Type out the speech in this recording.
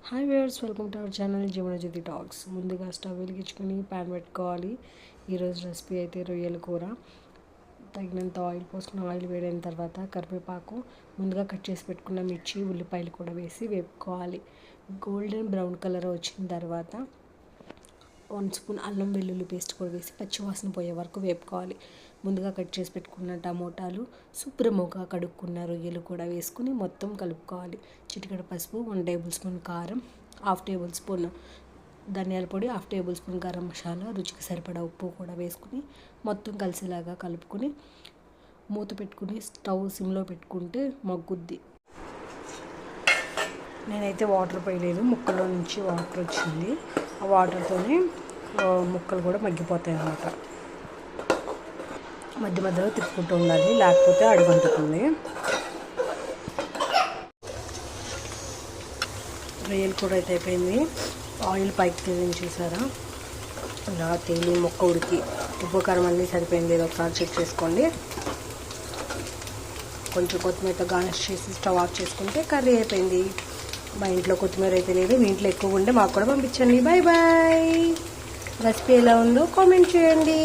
Hi viewers, welcome to our channel Jeevanajyothi talks. ముందుగా stove వెలిగించుకొని pan పెట్టుకోవాలి. ఈరోజు రెసిపీ అయితే రొయ్యల కూర. తగినంత ఆయిల్ పోసుకుని ఆయిల్ వేడైన తర్వాత కరివేపాకు, ముందుగా కట్ చేసి పెట్టుకున్న మిర్చి, ఉల్లిపాయలు కూడా వేసి వేపుకోవాలి. గోల్డెన్ బ్రౌన్ కలర్ వచ్చిన తర్వాత 1 స్పూన్ అల్లం వెల్లుల్లి పేస్ట్ కూడా వేసి పచ్చివాసన పోయే వరకు వేపుకోవాలి. ముందుగా కట్ చేసి పెట్టుకున్న టమోటాలు, శుభ్రముగా కడుక్కున్న రొయ్యలు కూడా వేసుకుని మొత్తం కలుపుకోవాలి. చిటికెడు పసుపు, 1 టేబుల్ స్పూన్ కారం, 1/2 టేబుల్ స్పూన్ ధనియాల పొడి, 1/2 టేబుల్ స్పూన్ గరం మసాలా, రుచికి సరిపడా ఉప్పు కూడా వేసుకుని మొత్తం కలిసేలాగా కలుపుకొని మూత పెట్టుకుని స్టవ్ సిమ్లో పెట్టుకుంటే మగ్గుద్ది. నేనైతే వాటర్ పోయలేదు, ముక్కల్లో నుంచి వాటర్ వచ్చింది. ఆ వాటర్తోనే ముక్కలు కూడా మగ్గిపోతాయి అన్నమాట. మధ్య మధ్యలో తిప్పుకుంటూ ఉండాలి, లేకపోతే అడుగంటుతుంది. రొయ్యలు కూడా అయితే అయిపోయింది. ఆయిల్ పైకి తేలింది చూసారా, ఇలా తేలి ముక్క ఉడికి ఉప్పు కారం అన్నీ సరిపోయింది. ఒకసారి చెక్ చేసుకోండి. కొంచెం కొత్తిమీరతో గార్నిష్ చేసి స్టవ్ ఆఫ్ చేసుకుంటే కర్రీ అయిపోయింది. మా ఇంట్లో కొత్తిమీర అయితే లేదు, మీ ఇంట్లో ఎక్కువ ఉంటే మాకు కూడా పంపించండి. Bye bye. రెసిపీ ఎలా ఉందో కామెంట్ చేయండి.